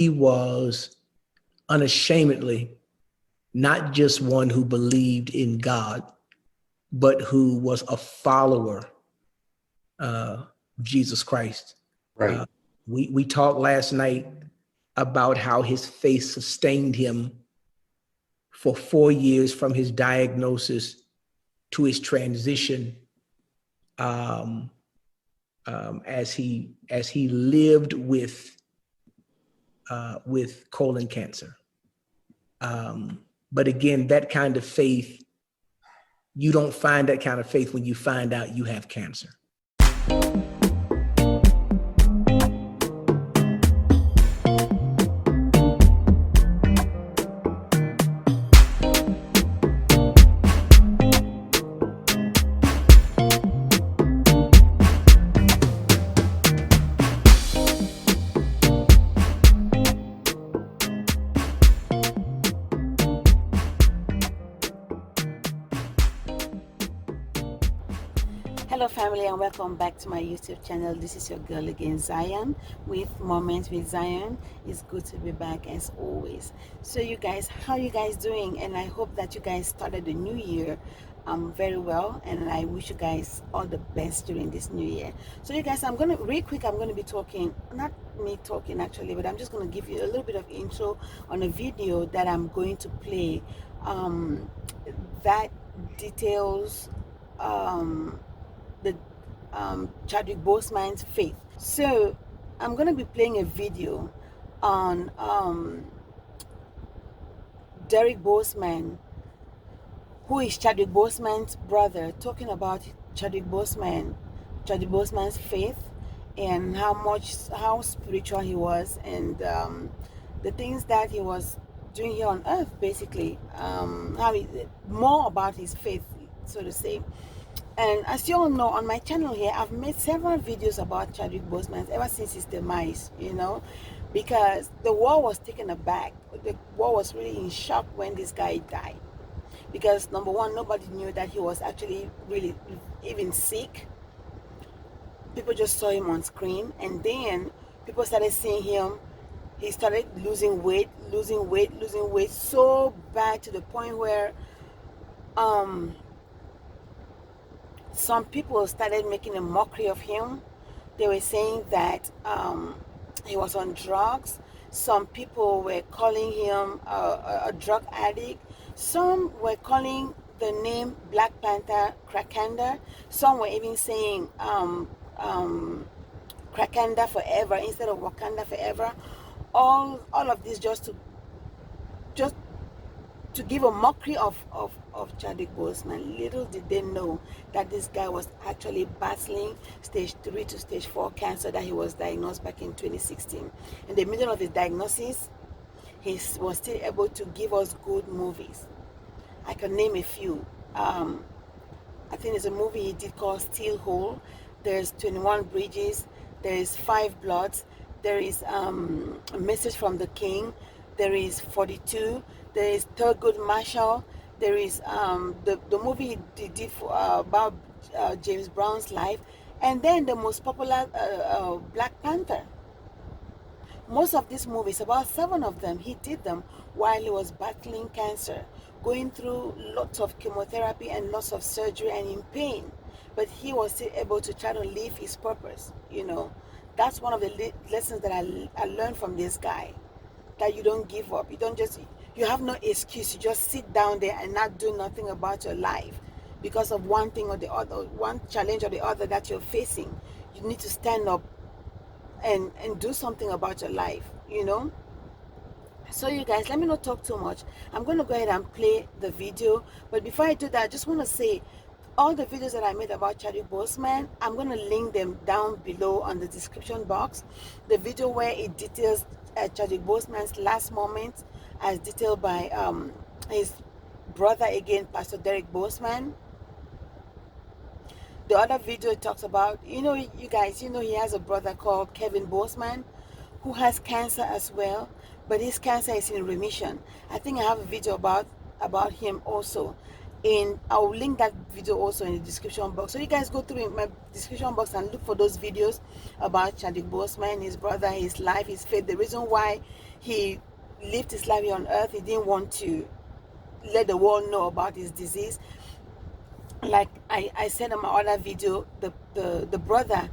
he was unashamedly not just one who believed in God, but who was a follower of Jesus Christ. Right. We talked last night about how his faith sustained him for 4 years from his diagnosis to his transition, as he lived with colon cancer. But again, that kind of faith, you don't find that kind of faith when you find out you have cancer. Hello family, and welcome back to my YouTube channel. This is your girl again, Zion, with Moments with Zion. It's good to be back as always. So you guys, how you guys doing? And I hope that you guys started the new year very well, and I wish you guys all the best during this new year. So you guys, I'm gonna be talking, not me talking actually, but I'm just gonna give you a little bit of intro on a video that I'm going to play that details the Chadwick Boseman's faith. So I'm going to be playing a video on Derrick Boseman, who is Chadwick Boseman's brother, talking about Chadwick Boseman's faith and how spiritual he was, and the things that he was doing here on earth, basically, more about his faith, so to say. And as you all know, on my channel here, I've made several videos about Chadwick Boseman ever since his demise, because the world was taken aback. The world was really in shock when this guy died. Because number one, nobody knew that he was actually really even sick. People just saw him on screen, and then people started seeing him. He started losing weight so bad, to the point where some people started making a mockery of him. They were saying that he was on drugs. Some people were calling him a drug addict. Some were calling the name Black Panther Crackanda. Some were even saying Crackanda forever instead of Wakanda forever. All of this just to give a mockery of Chadwick Boseman. Little did they know that this guy was actually battling stage 3 to stage 4 cancer that he was diagnosed back in 2016. In the middle of his diagnosis, he was still able to give us good movies. I can name a few. I think there's a movie he did called Steel Hole. There's 21 Bridges. There is 5 Bloods. There is A Message from the King. There is 42. There is Thurgood Marshall. There is the movie he did about James Brown's life, and then the most popular Black Panther. Most of these movies, about 7 of them, he did them while he was battling cancer, going through lots of chemotherapy and lots of surgery and in pain. But he was still able to try to live his purpose. That's one of the lessons that I learned from this guy. That you don't give up. You have no excuse. You just sit down there and not do nothing about your life because of one thing or the other, one challenge or the other that you're facing. You need to stand up and do something about your life, So you guys, let me not talk too much. I'm going to go ahead and play the video. But before I do that, I just want to say, all the videos that I made about Chadwick Boseman, I'm going to link them down below on the description box. The video where it details Chadwick Boseman's last moments, as detailed by his brother again, Pastor Derrick Boseman. The other video talks about, you guys, he has a brother called Kevin Boseman who has cancer as well, but his cancer is in remission. I think I have a video about him also. I'll link that video also in the description box. So you guys go through my description box and look for those videos about Chadwick Boseman, his brother, his life, his faith, the reason why He lived his life here on earth. He didn't want to let the world know about his disease. Like I said in my other video, the brother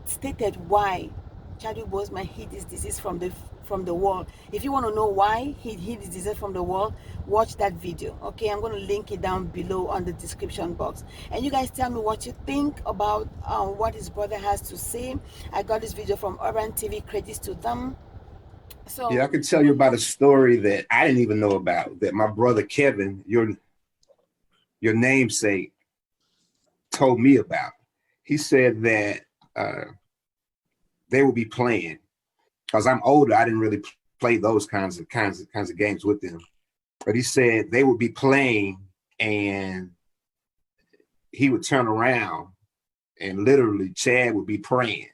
stated why Chadwick Boseman hid his disease from the world. If you want to know why he hid his disease from the world, watch that video. Okay, I'm going to link it down below on the description box. And you guys tell me what you think about what his brother has to say. I got this video from Urban TV. Credits to them. So yeah, I could tell you about a story that I didn't even know about, that my brother Kevin, your namesake, told me about. He said that they will be playing, because I'm older, I didn't really play those kinds of games with them. But he said they would be playing and he would turn around and literally Chad would be praying.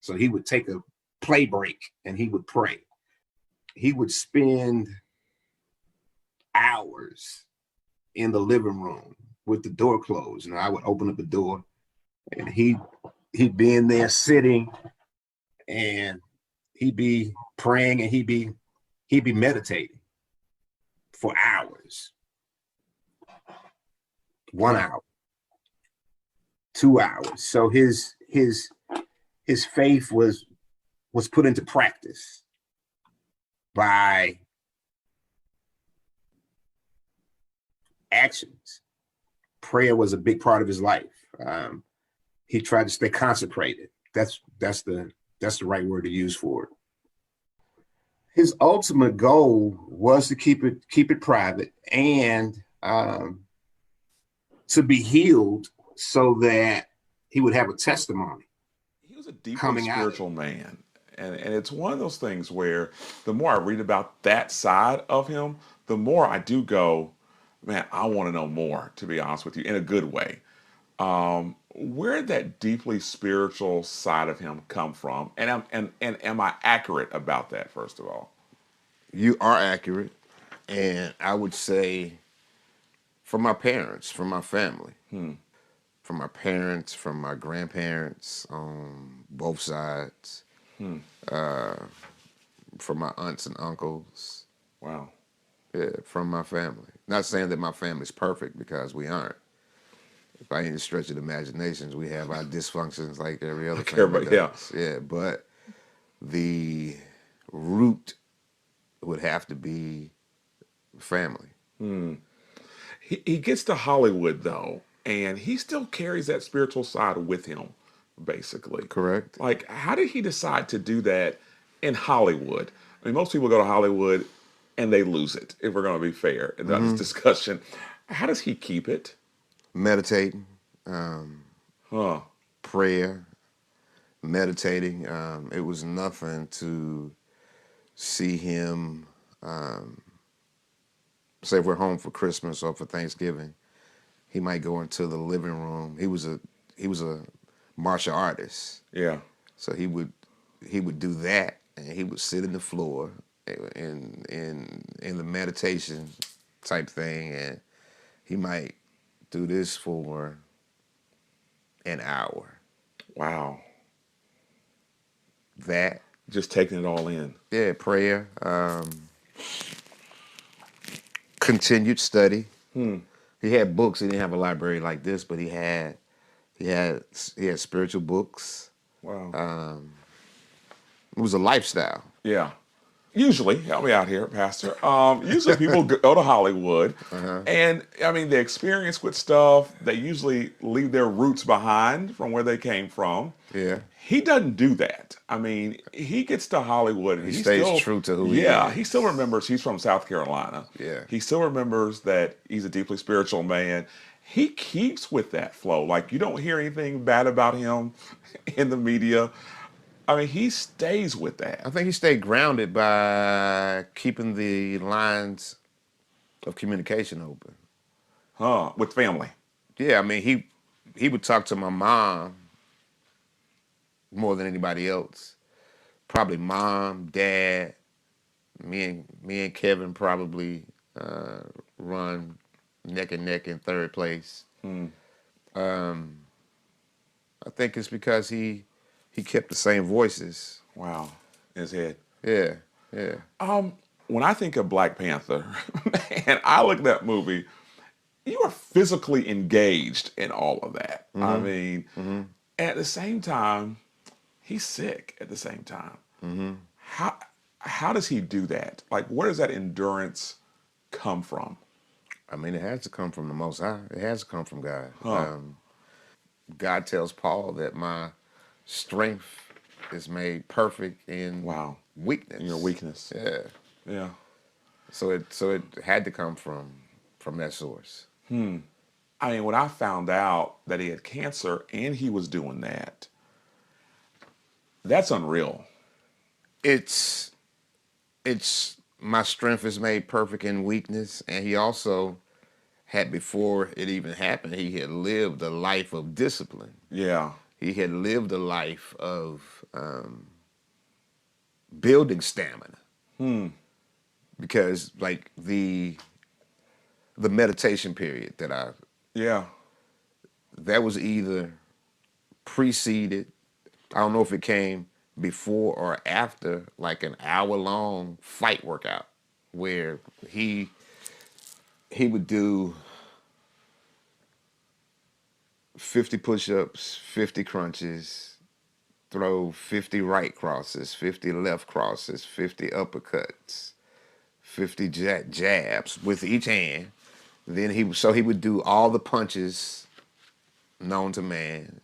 So he would take a play break and he would pray. He would spend hours in the living room with the door closed. And I would open up the door and he'd be in there sitting and he'd be praying and he'd be meditating for hours. 1 hour, 2 hours. So his faith was put into practice by actions. Prayer was a big part of his life. He tried to stay consecrated. That's the right word to use for it. His ultimate goal was to keep it private and to be healed so that he would have a testimony. He was a deeply spiritual man. And it's one of those things where the more I read about that side of him, the more I do go, man, I want to know more, to be honest with you, in a good way. Where did that deeply spiritual side of him come from? And am I accurate about that, first of all? You are accurate. And I would say from my parents, from my family, from my parents, from my grandparents on both sides, from my aunts and uncles. Wow. Yeah, from my family. Not saying that my family's perfect, because we aren't. By any stretch of the imaginations, we have our dysfunctions like every other family does. Yeah, but the root would have to be family. He gets to Hollywood, though, and he still carries that spiritual side with him, basically. Correct. Like, how did he decide to do that in Hollywood? I mean, most people go to Hollywood and they lose it, if we're going to be fair in this discussion. How does he keep it? Meditating, prayer, meditating. It was nothing to see him, say if we're home for Christmas or for Thanksgiving, he might go into the living room. He was a martial artist. Yeah. So he would do that, and he would sit in the floor in the meditation type thing, and he might do this for an hour. Wow. That. Just taking it all in. Yeah, prayer. Continued study. He had books. He didn't have a library like this, but he had spiritual books. Wow. It was a lifestyle. Yeah. Usually, help me out here, Pastor. Usually people go to Hollywood, and I mean, they experience with stuff. They usually leave their roots behind from where they came from. Yeah. He doesn't do that. I mean, he gets to Hollywood and he stays true to who he is. Yeah, he still remembers he's from South Carolina. Yeah. He still remembers that he's a deeply spiritual man. He keeps with that flow. Like, you don't hear anything bad about him in the media. I mean, he stays with that. I think he stayed grounded by keeping the lines of communication open. With family. Yeah, I mean, he would talk to my mom more than anybody else. Probably mom, dad, me and Kevin probably run neck and neck in third place. I think it's because he kept the same voices. Wow. In his head. Yeah. Yeah. When I think of Black Panther, and I look at that movie, you are physically engaged in all of that. I mean, at the same time, he's sick at the same time. How does he do that? Like, where does that endurance come from? I mean, it has to come from the Most High. It has to come from God. Huh. God tells Paul that my strength is made perfect in Wow. weakness. In your weakness. Yeah. Yeah. So it had to come from that source. I mean, when I found out that he had cancer and he was doing that, that's unreal. It's my strength is made perfect in weakness, and he also had, before it even happened, he had lived a life of discipline. Yeah. He had lived a life of building stamina. Because like the meditation period Yeah. that was either preceded, I don't know if it came before or after, like an hour-long fight workout where he would do 50 push-ups, 50 crunches, throw 50 right crosses, 50 left crosses, 50 uppercuts, 50 jabs with each hand. Then he would do all the punches known to man,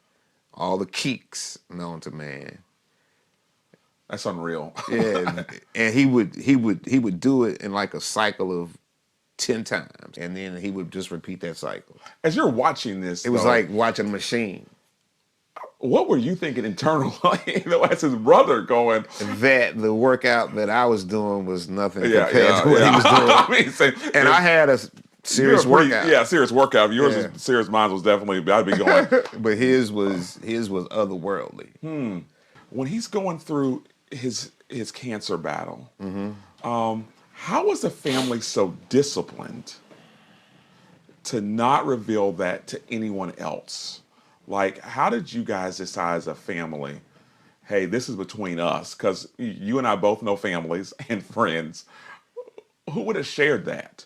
all the kicks known to man. That's unreal. Yeah, and he would do it in like a cycle of 10 times, and then he would just repeat that cycle. As you're watching this, It was though, like watching a machine. what were you thinking internally? As his brother going, That the workout that I was doing was nothing yeah, compared yeah, to what yeah. he was doing. I mean, same, And I had a serious workout. Yeah, serious workout. Yours Yeah. was serious. Mine was definitely. I'd be going. But his was otherworldly. When he's going through his cancer battle, how was the family so disciplined to not reveal that to anyone else? Like, how did you guys decide as a family, hey, this is between us? Because you and I both know families and friends who would have shared that.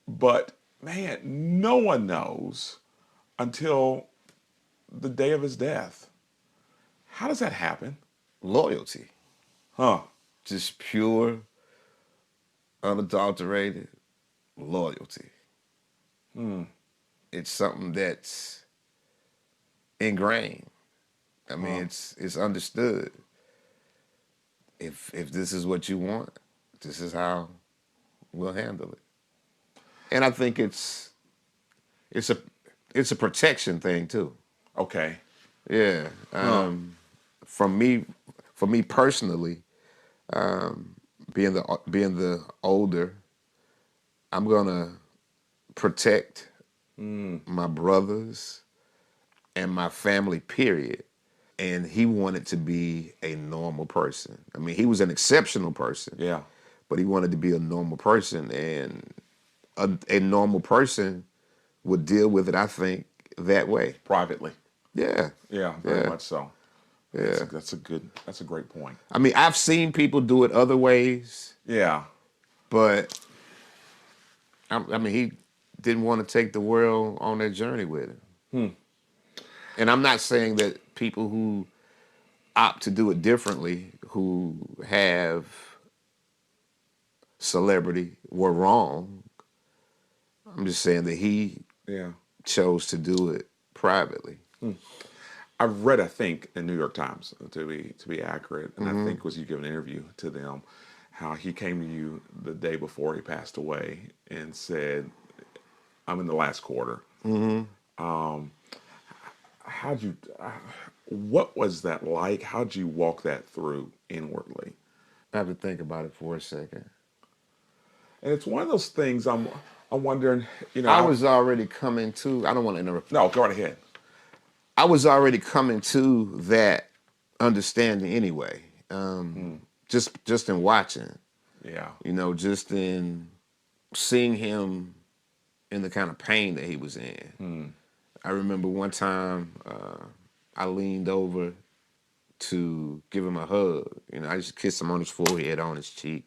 But man, no one knows until the day of his death. How does that happen? Loyalty. Huh. Just pure, unadulterated loyalty. It's something that's ingrained. I mean, it's understood. If this is what you want, this is how we'll handle it. And I think it's a protection thing too. Okay. Yeah. For me personally, being the older, I'm gonna protect my brothers and my family, period. And he wanted to be a normal person. I mean, he was an exceptional person. Yeah. But he wanted to be a normal person, and a normal person would deal with it, I think, that way. Privately. Yeah. Yeah, very Yeah. much so. Yeah. That's a great point. I mean, I've seen people do it other ways, Yeah. but I mean, he didn't want to take the world on that journey with him. And I'm not saying that people who opt to do it differently, who have celebrity, were wrong. I'm just saying that he Yeah. chose to do it privately. I've read, I think, the New York Times, to be accurate, and I think was you give an interview to them, how he came to you the day before he passed away and said, "I'm in the last quarter." How'd you? What was that like? How'd you walk that through inwardly? I have to think about it for a second. And it's one of those things. I'm wondering. I was already coming to. I don't want to interrupt. No, go right ahead. I was already coming to that understanding anyway. Just in watching, Yeah. just in seeing him in the kind of pain that he was in. I remember one time I leaned over to give him a hug. You know, I just kissed him on his forehead, on his cheek.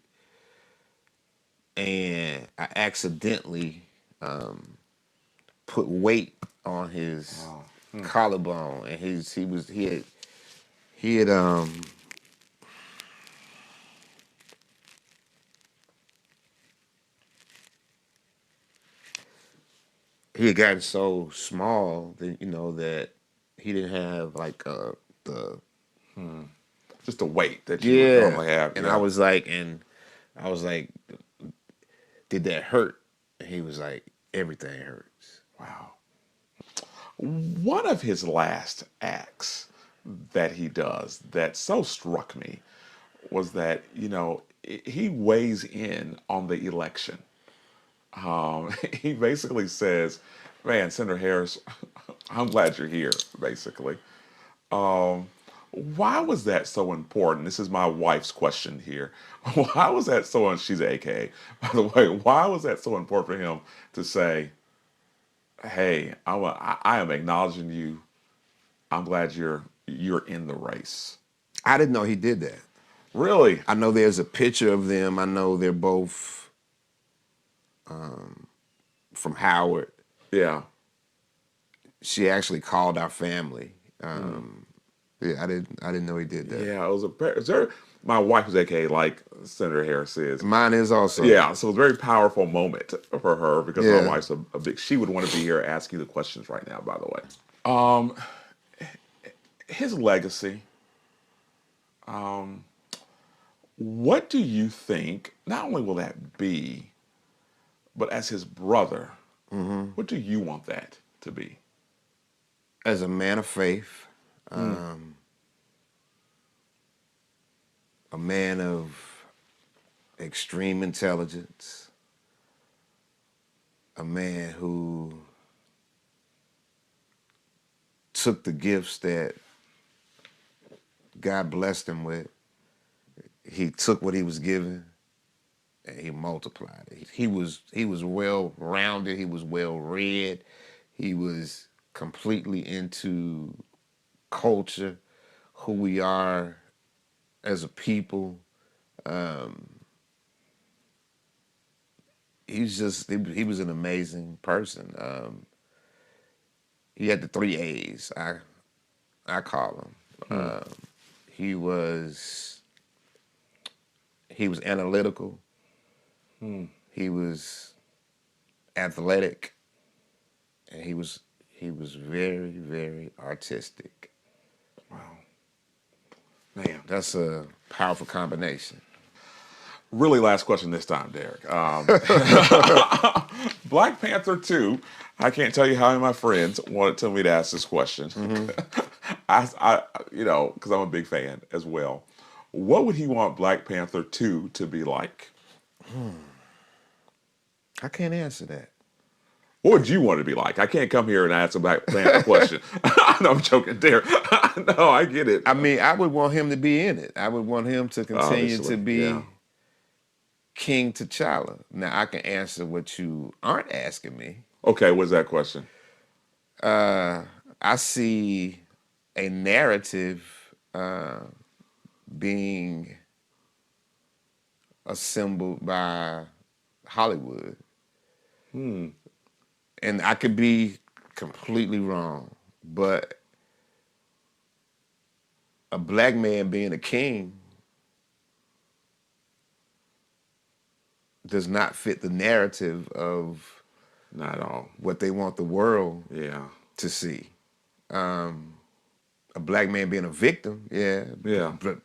And I accidentally put weight on his collarbone, and he had gotten so small that that he didn't have like the Just the weight that you would normally have. And yeah. I was like, did that hurt? And he was like, everything hurts. Wow. One of his last acts that he does that so struck me was that, he weighs in on the election. He basically says, man, Senator Harris, I'm glad you're here, basically. Why was that so important? This is my wife's question here. Why was that so, she's an AKA, by the way, why was that so important for him to say, hey, I am acknowledging you. I'm glad you're in the race. I didn't know he did that. Really? I know there's a picture of them. I know they're both from Howard. Yeah. She actually called our family. Yeah, I didn't know he did that. Yeah, it was my wife was AKA like Senator Harris is. Mine is also. Yeah, so it was a very powerful moment for her because my wife's a big. She would want to be here asking you the questions right now. By the way, his legacy. What do you think? Not only will that be, but as his brother, what do you want that to be? As a man of faith, a man of extreme intelligence, a man who took the gifts that God blessed him with. He took what he was given and he multiplied it. He was well-rounded, he was well-read, he was completely into culture, who we are as a people. He was an amazing person. He had the 3 A's, I call him. He was analytical. He was athletic, and he was very, very artistic. Wow, man, that's a powerful combination. Really, last question this time, Derrick. Black Panther 2. I can't tell you how many of my friends wanted to me to ask this question. I because I'm a big fan as well. What would he want Black Panther 2 to be like? I can't answer that. What would you want it to be like? I can't come here and ask a Black Panther question. No, I'm joking, Derrick. No, I get it. I mean, I would want him to be in it. I would want him to continue to be King T'Challa. Now, I can answer what you aren't asking me. Okay, what's that question? I see a narrative being assembled by Hollywood. And I could be completely wrong, but a black man being a king does not fit the narrative of not at all what they want the world to see. A black man being a victim,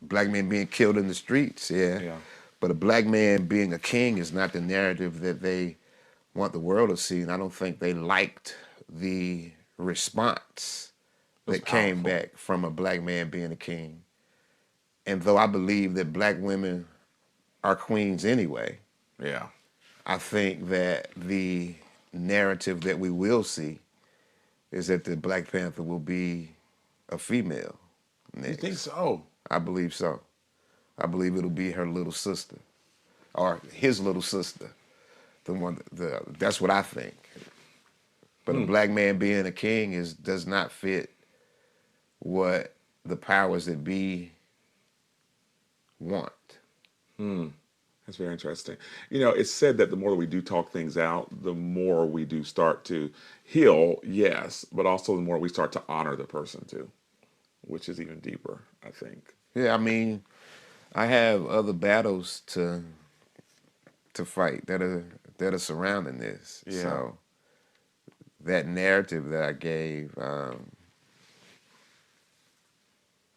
black man being killed in the streets, but a black man being a king is not the narrative that they want the world to see, and I don't think they liked the response that came back from a black man being a king. And though I believe that black women are queens anyway, I think that the narrative that we will see is that the Black Panther will be a female next. You think so? I believe so. I believe it'll be her little sister, or his little sister. That's what I think. But a black man being a king does not fit what the powers that be want. That's very interesting. You know, it's said that the more that we do talk things out, the more we do start to heal, yes, but also the more we start to honor the person too, which is even deeper, I think. Yeah, I mean, I have other battles to fight that are surrounding this. Yeah. So that narrative that I gave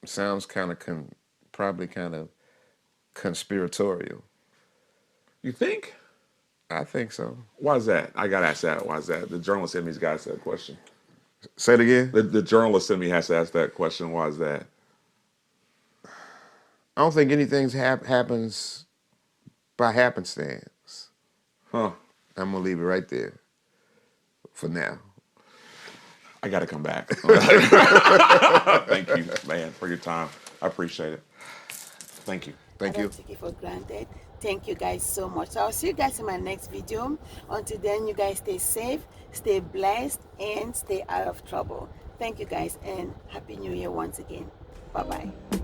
sounds kind of probably kind of conspiratorial. You think? I think so. Why is that? I got to ask that. Why is that? The journalist in me's got to ask that question. Say it again? The journalist in me has to ask that question. Why is that? I don't think anything happens by happenstance. Huh. I'm going to leave it right there for now. I got to come back. Thank you, man, for your time. I appreciate it. Thank you. Thank I you. don't take it for granted. Thank you guys so much. So I'll see you guys in my next video. Until then, you guys stay safe, stay blessed, and stay out of trouble. Thank you guys, and Happy New Year once again. Bye-bye.